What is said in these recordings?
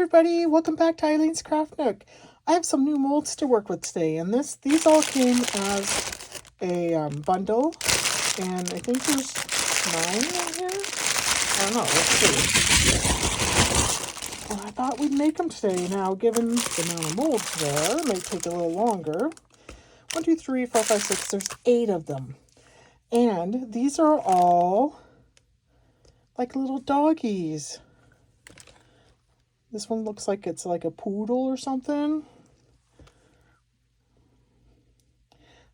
Everybody, welcome back to Eileen's Craft Nook. I have some new molds to work with today, and these all came as a bundle, and I think there's 9 in here. I don't know, let's see. Well, I thought we'd make them today. Now, given the amount of molds there, it might take a little longer. 1, 2, 3, 4, 5, 6, there's 8 of them. And these are all like little doggies. This one looks like it's like a poodle or something.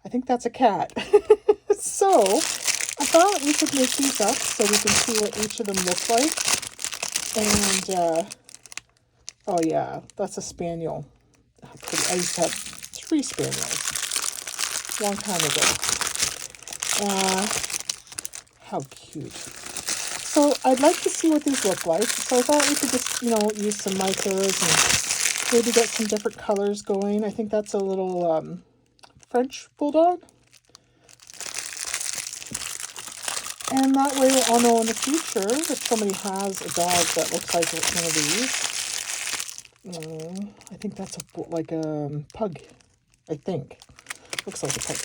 I think that's a cat. So I thought we could make these up so we can see what each of them look like. And, oh yeah, that's a spaniel. I used to have 3 spaniels a long time ago. How cute. So I'd like to see what these look like. So I thought we could just, use some micas and maybe get some different colors going. I think that's a little French bulldog. And that way I'll know in the future if somebody has a dog that looks like one of these. I think that's like a pug, I think. Looks like a pug.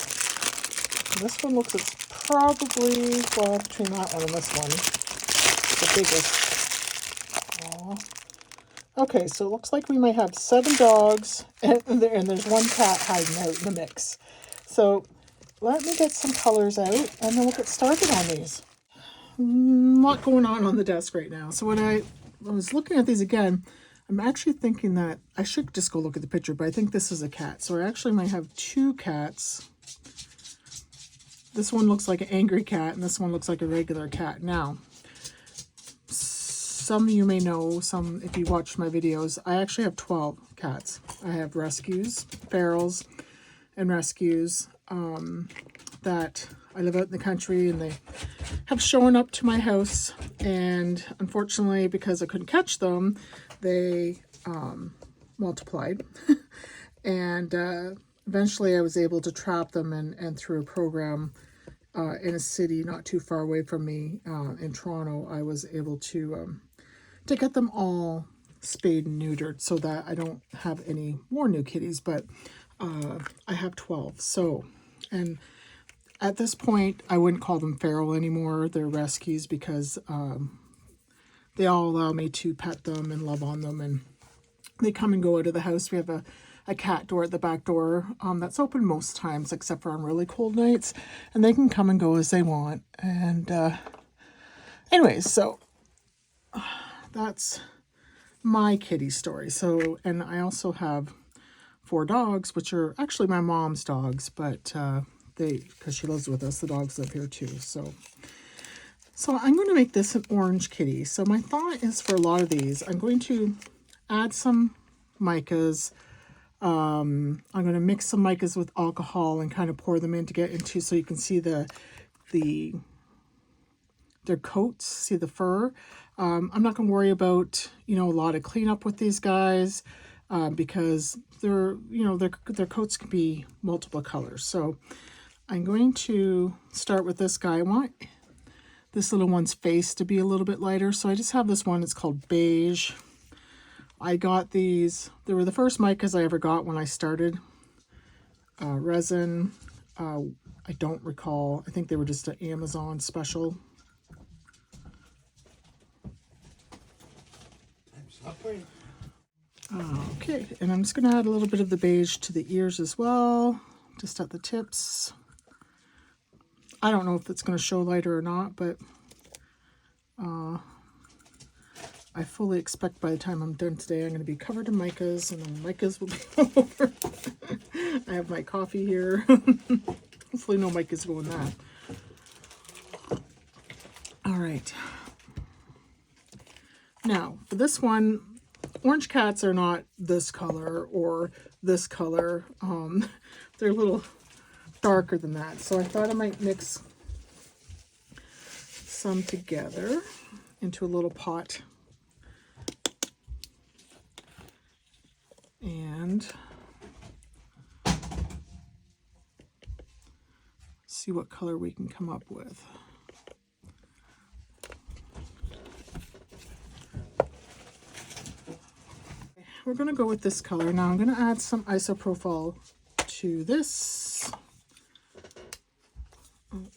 And this one looks, it's probably, well, between that one and this one, the biggest. Aww. Okay, so it looks like we might have 7 dogs, and there's 1 cat hiding out in the mix. So let me get some colors out, and then we'll get started on these. A lot going on the desk right now. So when I was looking at these again, I'm actually thinking that I should just go look at the picture, but I think this is a cat. So I actually might have 2 cats. This one looks like an angry cat, and this one looks like a regular cat. Now, some of you may know, if you watch my videos, I actually have 12 cats. I have rescues, ferals, and rescues that I live out in the country, and they have shown up to my house, and unfortunately, because I couldn't catch them, they multiplied. And eventually I was able to trap them, and through a program in a city not too far away from me in Toronto, I was able to get them all spayed and neutered so that I don't have any more new kitties, but I have 12. So, and at this point, I wouldn't call them feral anymore. They're rescues because they all allow me to pet them and love on them, and they come and go out of the house. We have a cat door at the back door that's open most times except for on really cold nights, and they can come and go as they want. And anyways, so that's my kitty story. So, and I also have 4 dogs, which are actually my mom's dogs, but because she lives with us, the dogs live here too. So I'm going to make this an orange kitty. So my thought is, for a lot of these, I'm going to add some micas. I'm going to mix some micas with alcohol and kind of pour them in to get into, so you can see their coats, see the fur. I'm not going to worry about, a lot of cleanup with these guys because their coats can be multiple colors. So I'm going to start with this guy. I want this little one's face to be a little bit lighter, so I just have this one. It's called Beige. I got these, they were the first micas I ever got when I started. Resin, I don't recall. I think they were just an Amazon special. Okay, and I'm just going to add a little bit of the beige to the ears as well, just at the tips. I don't know if it's going to show lighter or not, but I fully expect by the time I'm done today, I'm going to be covered in micas, and the micas will be all over. I have my coffee here. Hopefully no micas go in that. All right. Now, for this one, orange cats are not this color or this color. They're a little darker than that. So I thought I might mix some together into a little pot. And see what color we can come up with. we're going to go with this color. Now I'm going to add some isopropyl to this. And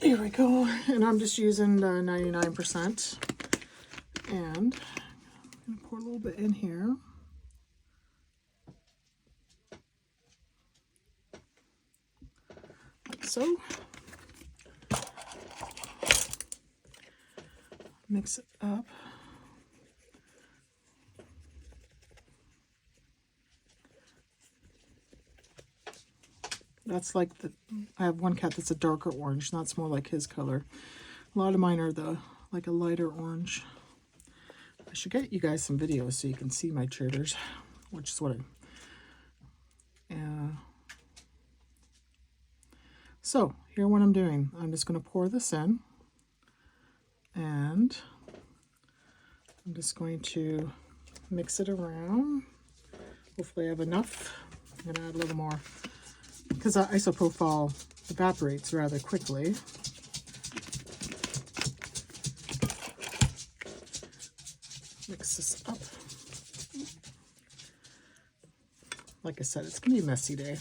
here we go. And I'm just using the 99%. And I'm going to pour a little bit in here. Like so. Mix it up. That's like I have one cat that's a darker orange, and that's more like his color. A lot of mine are like a lighter orange. I should get you guys some videos so you can see my chitters, which is what so here what I'm doing, I'm just going to pour this in, and I'm just going to mix it around. Hopefully I have enough. I'm going to add a little more, because that isopropyl evaporates rather quickly. Mix this up. Like I said, it's going to be a messy day.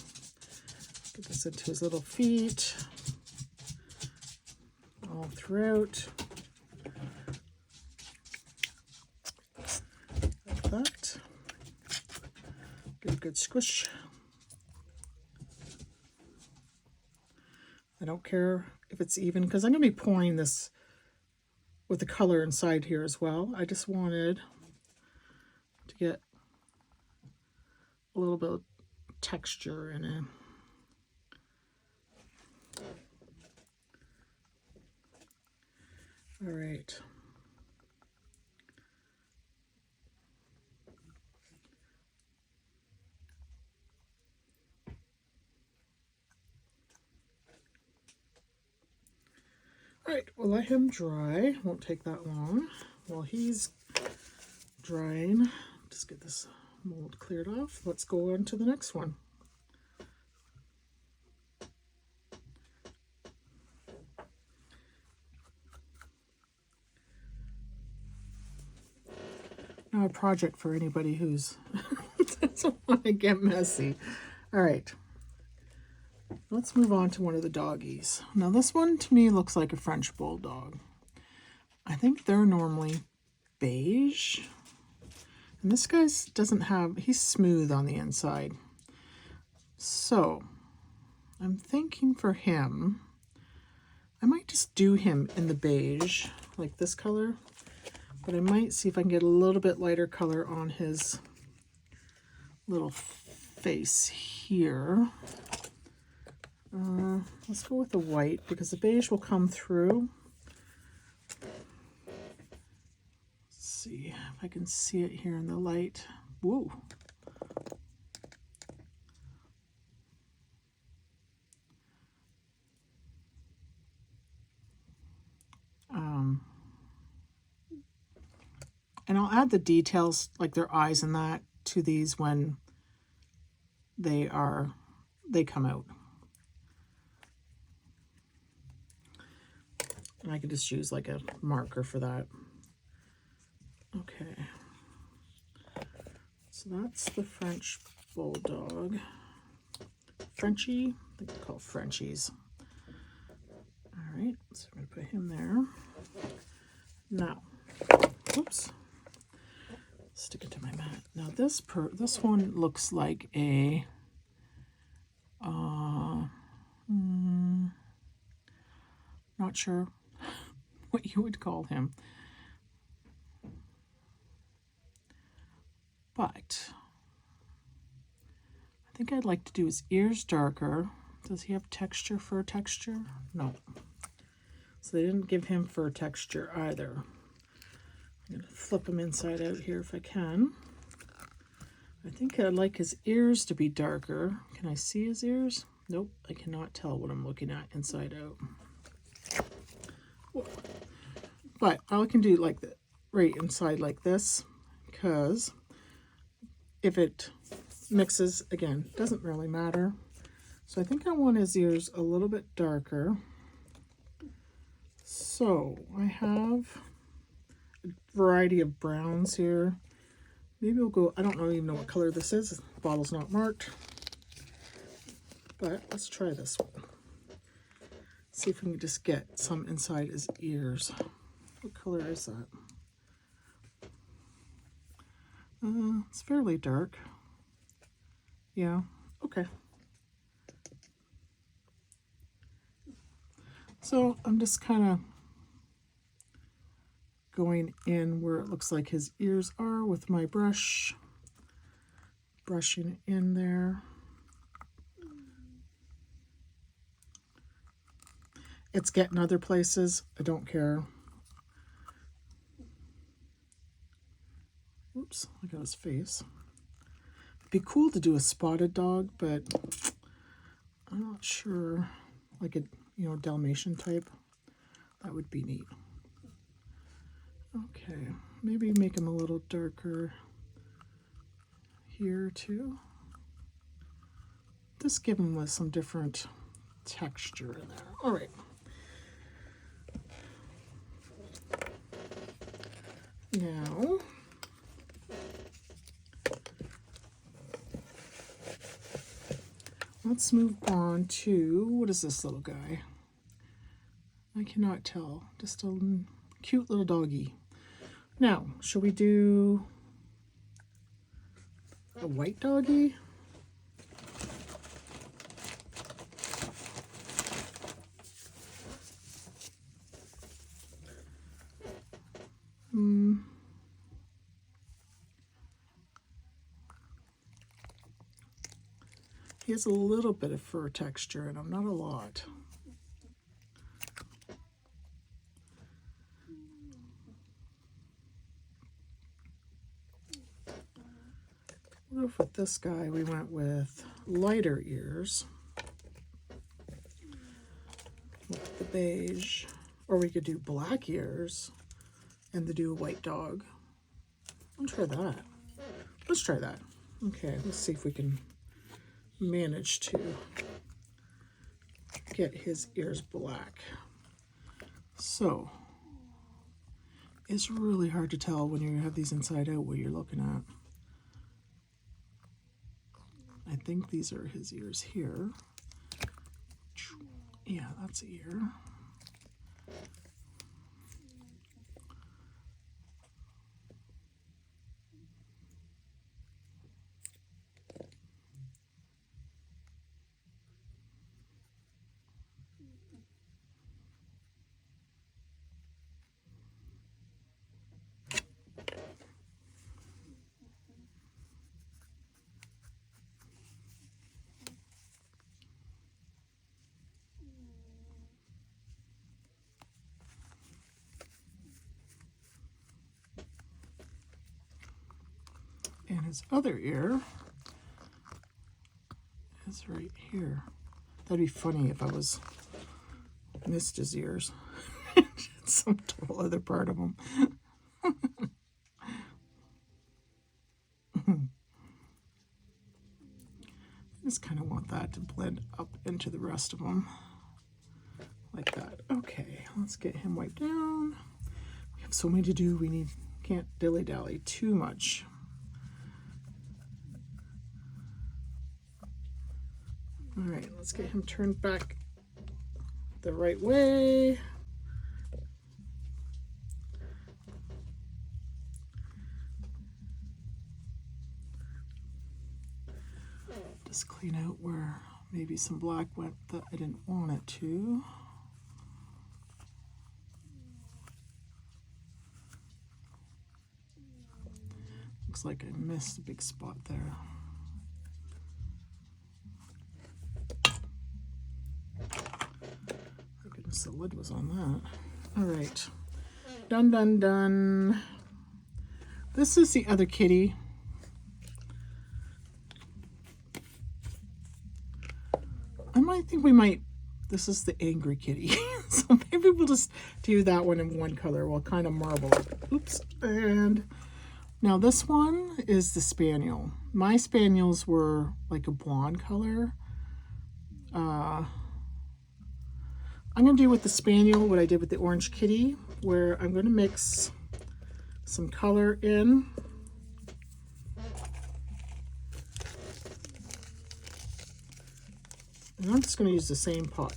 Get this into his little feet, all throughout. Like that. Give a good squish. I don't care if it's even, because I'm going to be pouring this with the color inside here as well. I just wanted to get a little bit of texture in it. All right. All right, we'll let him dry. Won't take that long. While he's drying, just get this mold cleared off. Let's go on to the next one. Now a project for anybody who's doesn't want to get messy. All right. Let's move on to one of the doggies. Now this one to me looks like a French bulldog. I think they're normally beige. And this guy doesn't have, he's smooth on the inside. So I'm thinking for him, I might just do him in the beige, like this color. But I might see if I can get a little bit lighter color on his little face here. Let's go with the white, because the beige will come through. Let's see if I can see it here in the light. Whoa. And I'll add the details, like their eyes and that, to these when they come out. And I could just use like a marker for that. Okay. So that's the French bulldog. Frenchie, I think they're called Frenchies. All right, so I'm going to put him there. Now, oops, stick it to my mat. Now this one looks like a not sure what you would call him, but I think I'd like to do his ears darker. Does he have texture, fur texture? No. So they didn't give him fur texture either. I'm going to flip him inside out here if I can. I think I'd like his ears to be darker. Can I see his ears? Nope, I cannot tell what I'm looking at inside out. But I can do like the right inside like this, because if it mixes, again, doesn't really matter. So I think I want his ears a little bit darker. So I have variety of browns here. Maybe we'll go, I don't even know what color this is. The bottle's not marked. But let's try this one. See if we can just get some inside his ears. What color is that? It's fairly dark. Yeah, okay. So I'm just kind of going in where it looks like his ears are with my brush, brushing in there. It's getting other places. I don't care. Oops, I got his face. It'd be cool to do a spotted dog, but I'm not sure. Like a, you know, Dalmatian type. That would be neat. Okay, maybe make him a little darker here too. Just give him with some different texture in there. All right. Now, let's move on to, what is this little guy? I cannot tell. Just a cute little doggy. Now, shall we do a white doggy? He has a little bit of fur texture in him, not a lot. With this guy, we went with lighter ears, with the beige, or we could do black ears and then do a white dog. Let's try that. Let's try that. Okay, let's see if we can manage to get his ears black. So it's really hard to tell when you have these inside out what you're looking at. I think these are his ears here. Yeah, that's ear. And his other ear is right here. That'd be funny if I was missed his ears. Some total other part of him. I just kind of want that to blend up into the rest of them. Like that. Okay, let's get him wiped down. We have so many to do. We can't dilly-dally too much. All right, let's get him turned back the right way. Just clean out where maybe some black went that I didn't want it to. Looks like I missed a big spot there. Oh goodness, the lid was on that. All right, done, done, done. This is the other kitty. I think we might, this is the angry kitty. So maybe we'll just do that one in one color. We'll kind of marble it. Oops. And now this one is the spaniel. My spaniels were like a blonde color. I'm going to do with the spaniel what I did with the orange kitty, where I'm going to mix some color in. And I'm just going to use the same pot.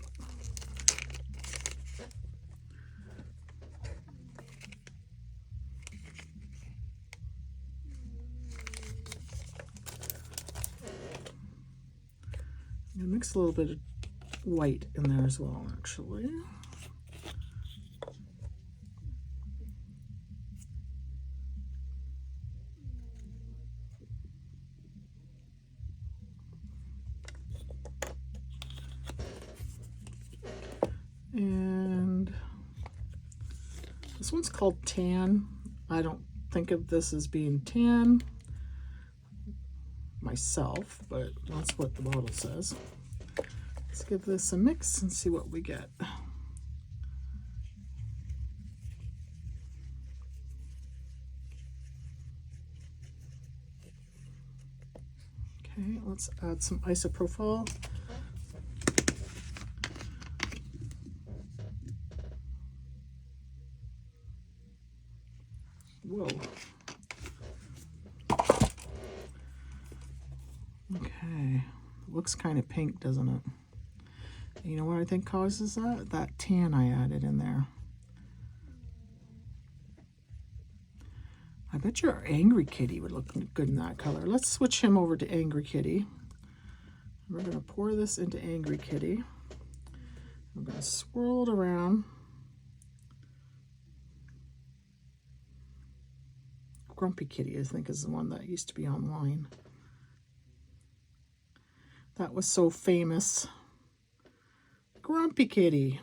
I'm going to mix a little bit of white in there as well, actually. And this one's called Tan. I don't think of this as being tan myself, but that's what the bottle says. Let's give this a mix and see what we get. Okay, let's add some isopropyl. Whoa. Okay, looks kind of pink, doesn't it? You know what I think causes that? That tan I added in there. I bet your Angry Kitty would look good in that color. Let's switch him over to Angry Kitty. We're going to pour this into Angry Kitty. I'm going to swirl it around. Grumpy Kitty, I think, is the one that used to be online. That was so famous. Grumpy Kitty.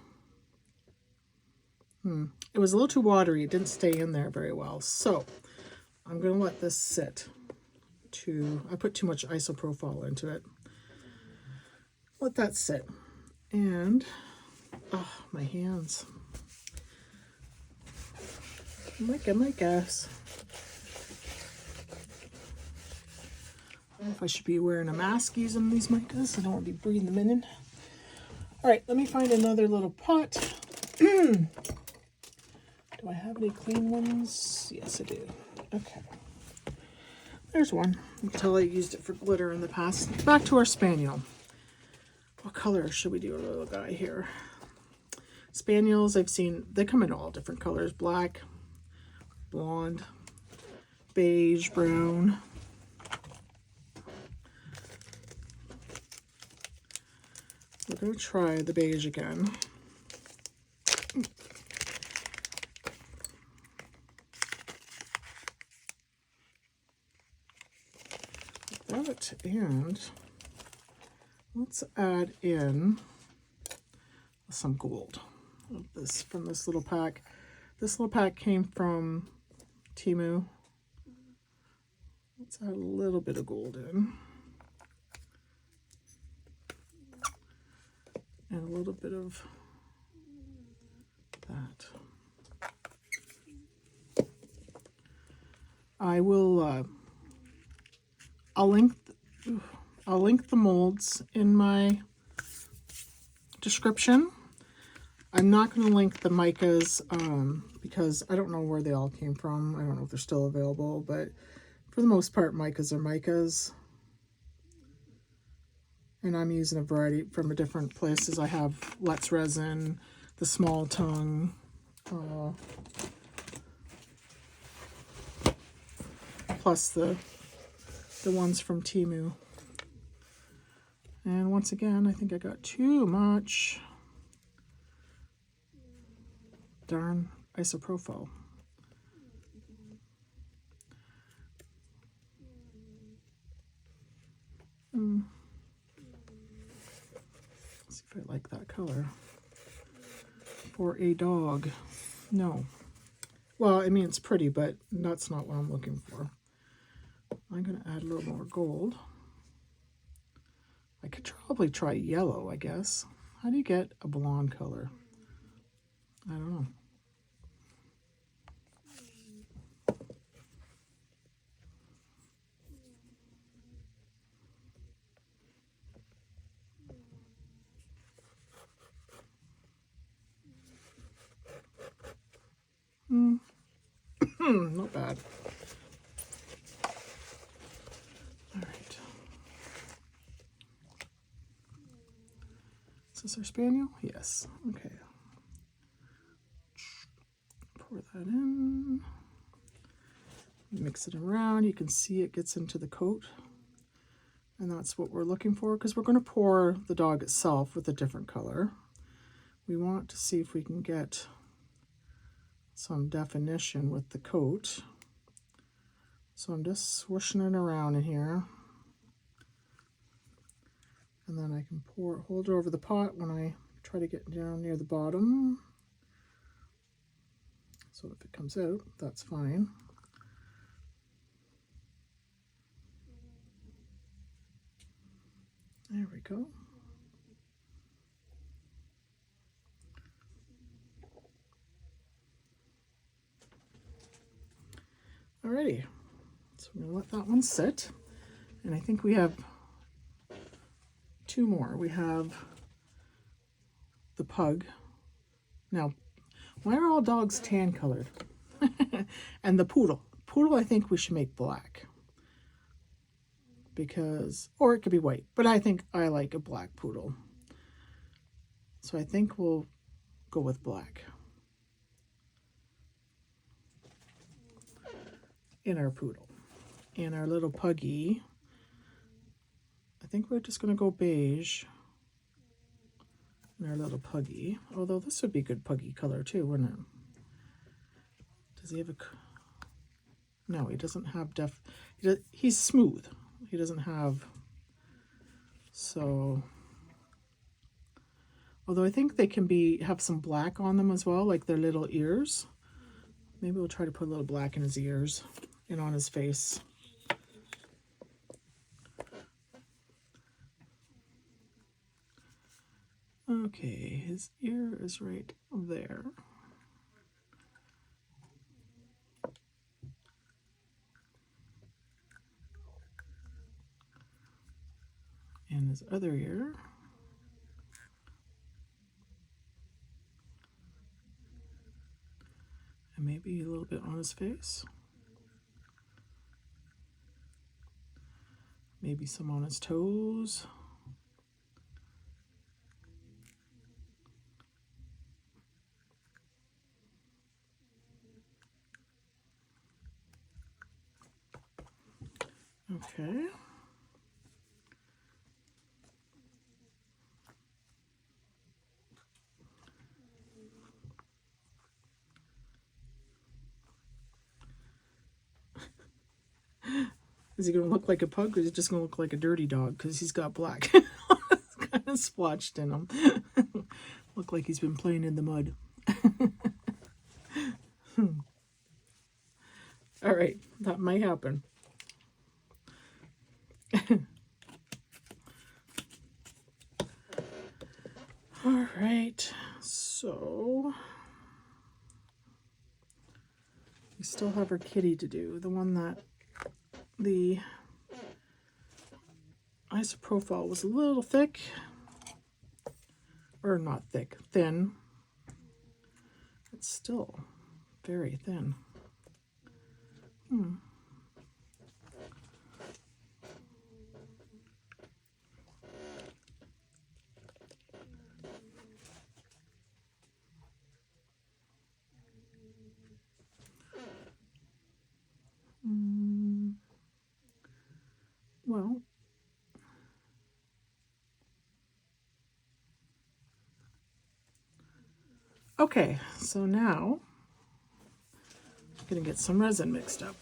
It was a little too watery. It didn't stay in there very well. So I'm going to let this sit. I put too much isopropyl into it. Let that sit. And, oh, my hands. My guess. I don't know if I should be wearing a mask using these micas. I don't want to be breathing them in. All right, let me find another little pot. Do I have any clean ones? Yes, I do. Okay. There's one. Until I used it for glitter in the past. Back to our spaniel. What color should we do a little guy here? Spaniels, I've seen, they come in all different colors. Black, blonde, beige, brown. We're going to try the beige again. That, and let's add in some gold of this from this little pack. This little pack came from Temu. Let's add a little bit of gold in. And a little bit of that. I will I'll link the molds in my description. I'm not going to link the micas because I don't know where they all came from. I don't know if they're still available, but for the most part, micas are micas. And I'm using a variety from different places. I have Let's Resin, the Small Tongue, plus the ones from Temu. And once again, I think I got too much darn isopropyl. Let's see if I like that color. For a dog. No. Well, I mean, it's pretty, but that's not what I'm looking for. I'm going to add a little more gold. I could probably try yellow, I guess. How do you get a blonde color? I don't know. Not bad. All right. Is this our spaniel? Yes. Okay. Pour that in. Mix it around. You can see it gets into the coat. And that's what we're looking for, because we're going to pour the dog itself with a different color. We want to see if we can get some definition with the coat. So I'm just swooshing it around in here. And then I can hold it over the pot when I try to get down near the bottom. So if it comes out, that's fine. There we go. Alrighty, so I'm gonna let that one sit. And I think we have two more. We have the pug. Now, why are all dogs tan colored? And the poodle. Poodle, I think we should make black. Because, or it could be white, but I think I like a black poodle. So I think we'll go with black in our poodle. And our little puggy, I think we're just going to go beige in our little puggy. Although this would be good puggy color too, wouldn't it? Does he have a... No, he doesn't have he's smooth. He doesn't have... So... Although I think they can have some black on them as well, like their little ears. Maybe we'll try to put a little black in his ears and on his face. Okay, his ear is right there. And his other ear. And maybe a little bit on his face. Maybe some on his toes. Okay. Is he going to look like a pug, or is he just going to look like a dirty dog because he's got black? It's kind of splotched in him. Look like he's been playing in the mud. All right, that might happen. All right, so we still have our kitty to do, the one that the isopropyl was a little thick, or not thick, thin. It's still very thin. Well, okay, so now I'm going to get some resin mixed up.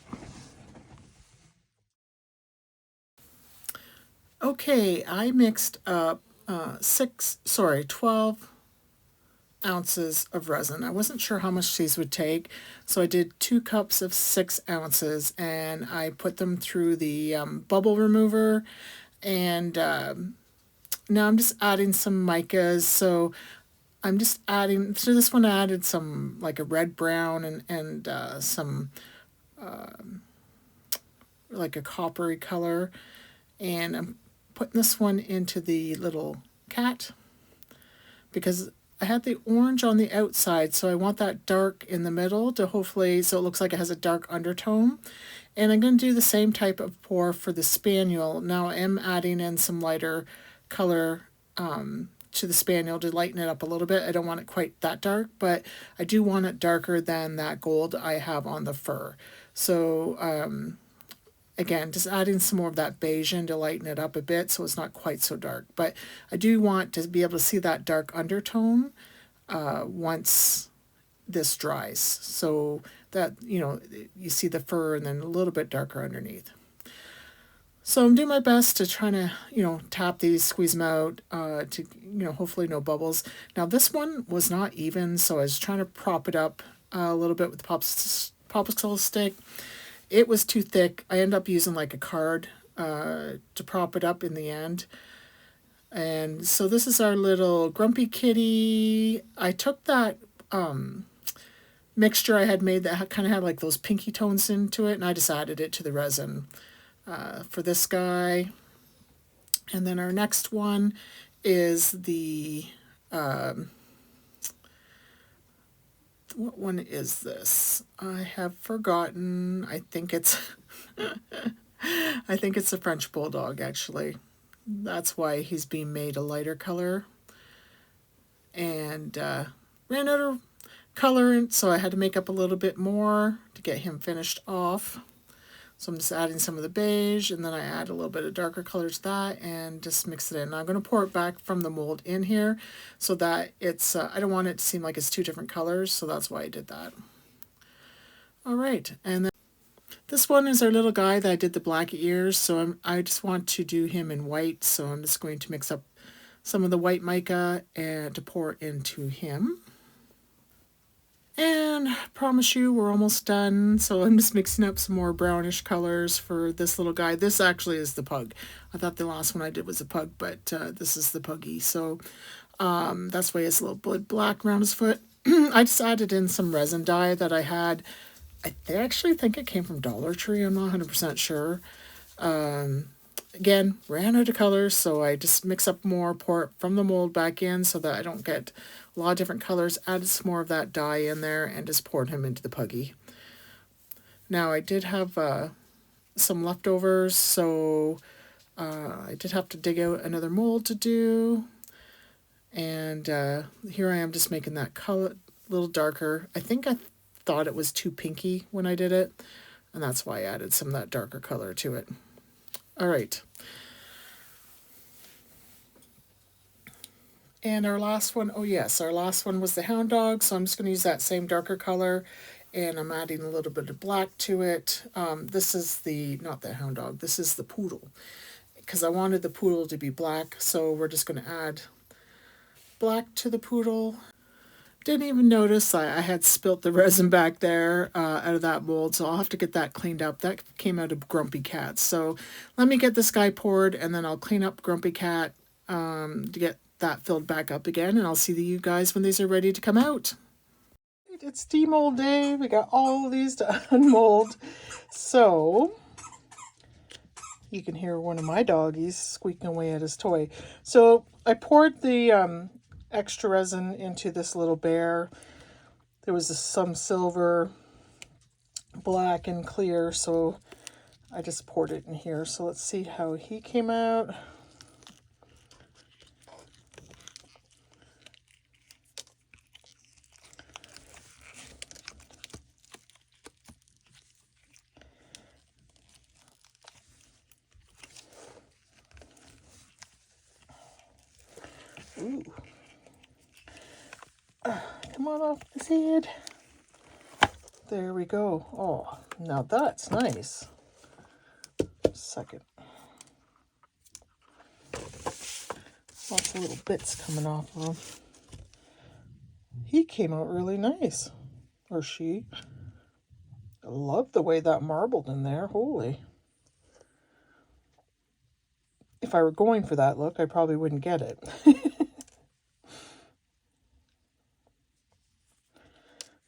Okay, I mixed up 12 ounces of resin. I wasn't sure how much these would take, so I did 2 cups of 6 ounces, and I put them through the bubble remover, and now I'm just adding some micas. So I'm just adding, so this one I added some, like a red brown, and some like a coppery color, and I'm putting this one into the little cat, because I had the orange on the outside, so I want that dark in the middle to hopefully, so it looks like it has a dark undertone. And I'm going to do the same type of pour for the spaniel. Now I am adding in some lighter color to the spaniel to lighten it up a little bit. I don't want it quite that dark, but I do want it darker than that gold I have on the fur. So again, just adding some more of that beige in to lighten it up a bit so it's not quite so dark. But I do want to be able to see that dark undertone once this dries, so that, you know, you see the fur and then a little bit darker underneath. So I'm doing my best to try to, you know, tap these, squeeze them out, to, you know, hopefully no bubbles. Now this one was not even, so I was trying to prop it up a little bit with the popsicle stick. It was too thick. I ended up using like a card to prop it up in the end. And so this is our little grumpy kitty. I took that mixture I had made that kind of had like those pinky tones into it, and I just added it to the resin for this guy. And then our next one is the what one is this? I have forgotten. I think it's I think it's a French Bulldog, actually. That's why he's being made a lighter color. And ran out of color, so I had to make up a little bit more to get him finished off. So I'm just adding some of the beige, and then I add a little bit of darker color to that and just mix it in. Now I'm going to pour it back from the mold in here so that it's, I don't want it to seem like it's two different colors, so that's why I did that. All right, and then this one is our little guy that I did the black ears, so I just want to do him in white, so I'm just going to mix up some of the white mica and to pour into him. And I promise you we're almost done, so I'm just mixing up some more brownish colors for this little guy. This actually is the pug. I thought the last one I did was a pug, but this is the puggy. So that's why it's a little bit black around his foot. I just added in some resin dye that I had. I actually think it came from Dollar Tree. I'm not 100% sure. Again, ran out of colors, so I just mix up more, pour it from the mold back in so that I don't get a lot of different colors. Added some more of that dye in there and just poured him into the puggy. Now I did have some leftovers, so I did have to dig out another mold to do. And here I am just making that color a little darker. I think I thought it was too pinky when I did it, and that's why I added some of that darker color to it. All right. And our last one, oh yes, our last one was the hound dog, so I'm just going to use that same darker color, and I'm adding a little bit of black to it. This is not the hound dog, this is the poodle, because I wanted the poodle to be black, so we're just going to add black to the poodle. Didn't even notice I had spilt the resin back there out of that mold, so I'll have to get that cleaned up. That came out of Grumpy Cat. So let me get this guy poured, and then I'll clean up Grumpy Cat to get that filled back up again, and I'll see you guys when these are ready to come out. It's demold day. We got all of these to unmold. So you can hear one of my doggies squeaking away at his toy. So I poured the extra resin into this little bear. There was some silver, black, and clear, so I just poured it in here. So let's see how he came out. Ooh. Come on off his head. There we go. Oh, now that's nice. Second. Lots of little bits coming off of him. He came out really nice. Or she. I love the way that marbled in there. Holy. If I were going for that look, I probably wouldn't get it.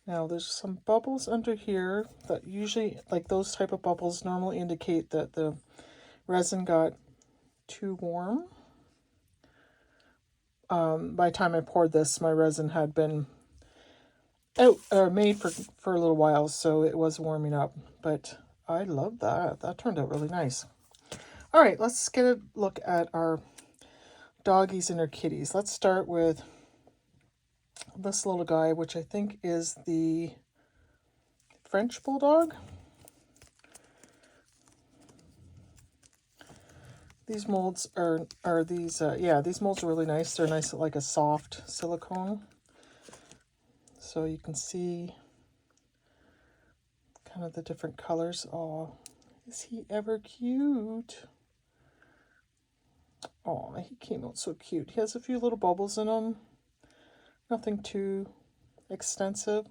Now there's some bubbles under here that usually, like those type of bubbles normally indicate that the resin got too warm. by the time I poured this, my resin had been out or made for a little while, so it was warming up. But I love that. That turned out really nice. All right, let's get a look at our doggies and our kitties. Let's start with this little guy, which I think is the French Bulldog. These molds are these, yeah, these molds are really nice. They're nice, like a soft silicone. So you can see kind of the different colors. Oh, is he ever cute? Oh, he came out so cute. He has a few little bubbles in him. Nothing too extensive.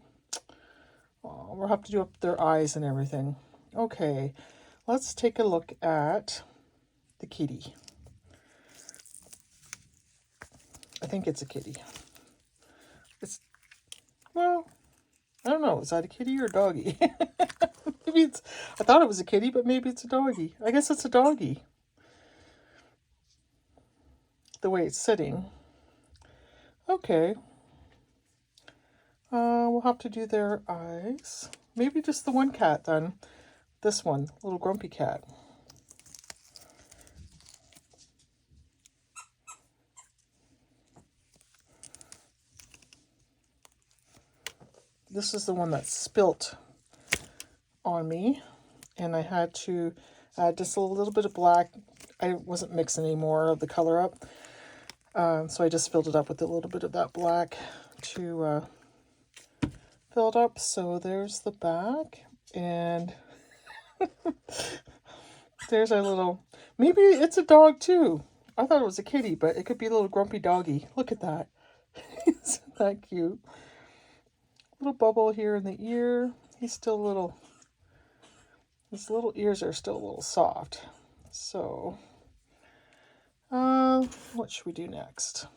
Oh, we'll have to do up their eyes and everything. Okay, let's take a look at the kitty. I think it's a kitty. It's, well, I don't know. Is that a kitty or a doggy? Maybe it's, I thought it was a kitty, but maybe it's a doggy. I guess it's a doggy. The way it's sitting. Okay. We'll have to do their eyes. Maybe just the one cat then. This one, little grumpy cat. This is the one that spilt on me, and I had to add just a little bit of black. I wasn't mixing any more of the color up, so I just filled it up with a little bit of that black to fill it up. So there's the back, and there's our little, maybe it's a dog too. I thought it was a kitty, but it could be a little grumpy doggy. Look at that. Isn't that cute? Little bubble here in the ear. He's still a little, his little ears are still a little soft. So, what should we do next?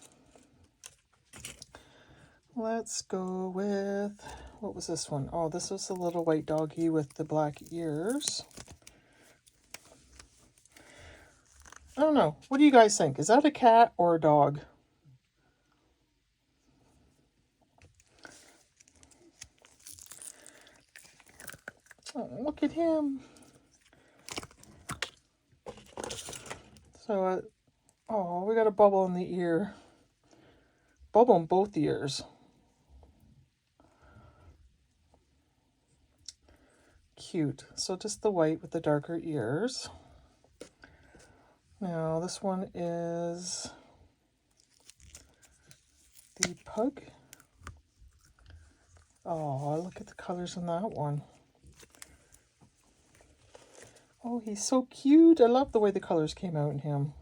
Let's go with, what was this one? Oh, this was the little white doggy with the black ears. I don't know. What do you guys think? Is that a cat or a dog? Oh, look at him. So, oh, we got a bubble in the ear. Bubble in both ears. Cute. So just the white with the darker ears. Now this one is the pug. Oh, look at the colors on that one. Oh, he's so cute. I love the way the colors came out in him.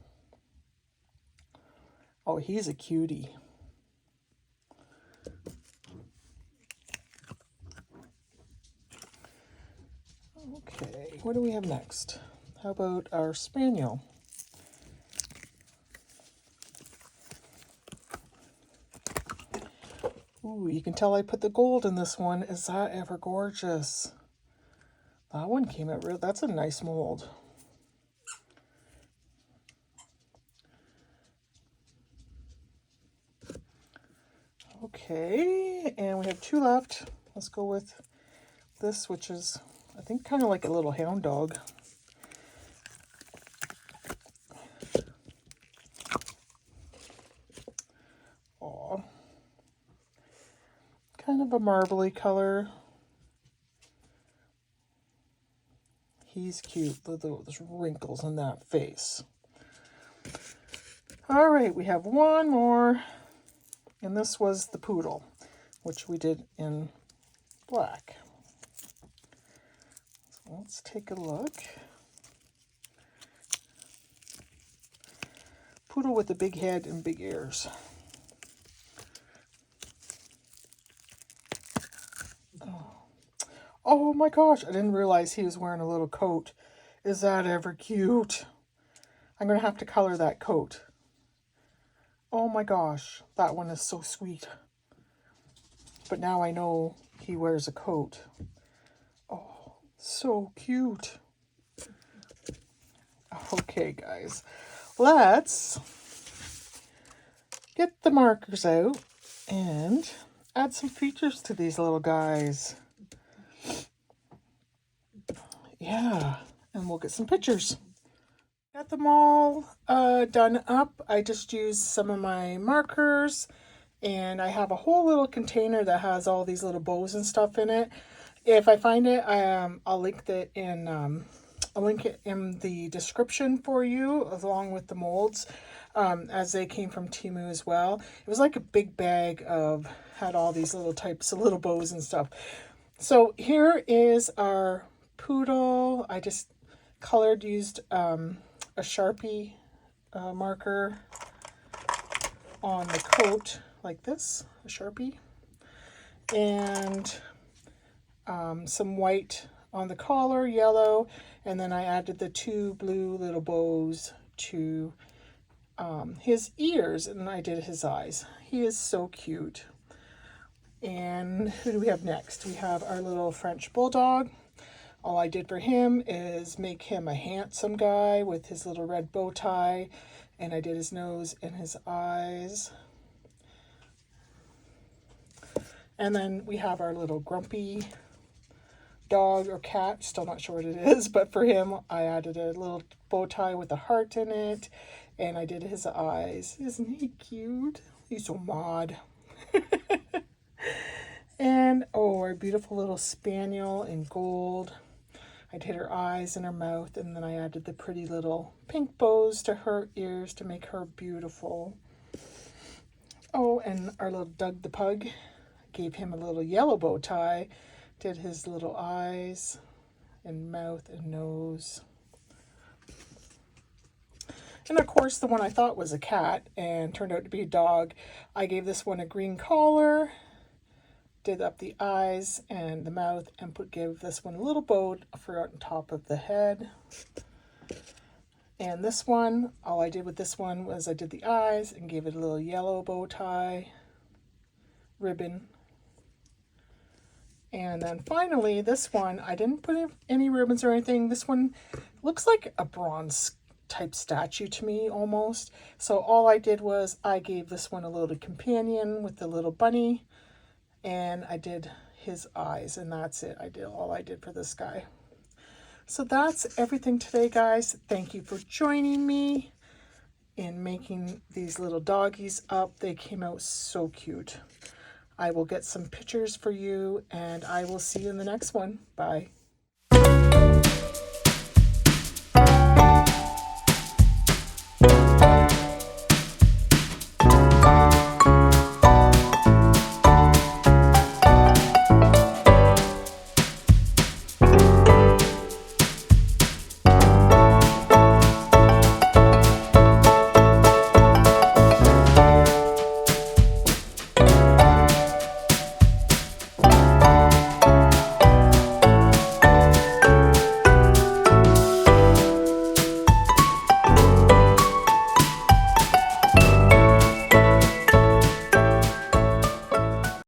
Oh, he's a cutie. Okay, what do we have next? How about our spaniel? Ooh, you can tell I put the gold in this one. Is that ever gorgeous? That one came out real. That's a nice mold. Okay, and we have two left. Let's go with this, which is, I think, kind of like a little hound dog. Aw. Kind of a marbly color. He's cute. Look at those wrinkles in that face. All right, we have one more. And this was the poodle, which we did in black. So let's take a look. Poodle with a big head and big ears. Oh my gosh, I didn't realize he was wearing a little coat. Is that ever cute? I'm going to have to color that coat. Oh my gosh, that one is so sweet. But now I know he wears a coat. Oh, so cute. Okay, guys, let's get the markers out and add some features to these little guys. Yeah, and we'll get some pictures. Got them all done up. I just used some of my markers, and I have a whole little container that has all these little bows and stuff in it. If I find it, I'll link it in the description for you, along with the molds, as they came from Temu as well. It was like a big bag had all these little types of little bows and stuff. So here is our poodle. I just used a Sharpie marker on the coat like this, a Sharpie, and some white on the collar, yellow, and then I added the 2 blue little bows to his ears, and I did his eyes. He is so cute. And who do we have next? We have our little French bulldog. All I did for him is make him a handsome guy with his little red bow tie, and I did his nose and his eyes. And then we have our little grumpy dog or cat, still not sure what it is, but for him I added a little bow tie with a heart in it, and I did his eyes. Isn't he cute? He's so mod. And oh, our beautiful little spaniel in gold. I did her eyes and her mouth, and then I added the pretty little pink bows to her ears to make her beautiful. Oh, and our little Doug the pug, gave him a little yellow bow tie, did his little eyes and mouth and nose. And of course, the one I thought was a cat and turned out to be a dog, I gave this one a green collar, did up the eyes and the mouth, and gave this one a little bow for on top of the head. And this one, all I did with this one was I did the eyes and gave it a little yellow bow tie ribbon. And then finally, this one, I didn't put any ribbons or anything. This one looks like a bronze type statue to me almost. So all I did was I gave this one a little companion with the little bunny, and I did his eyes, and that's it. All I did for this guy. So that's everything today, guys. Thank you for joining me in making these little doggies up. They came out so cute. I will get some pictures for you, and I will see you in the next one. Bye.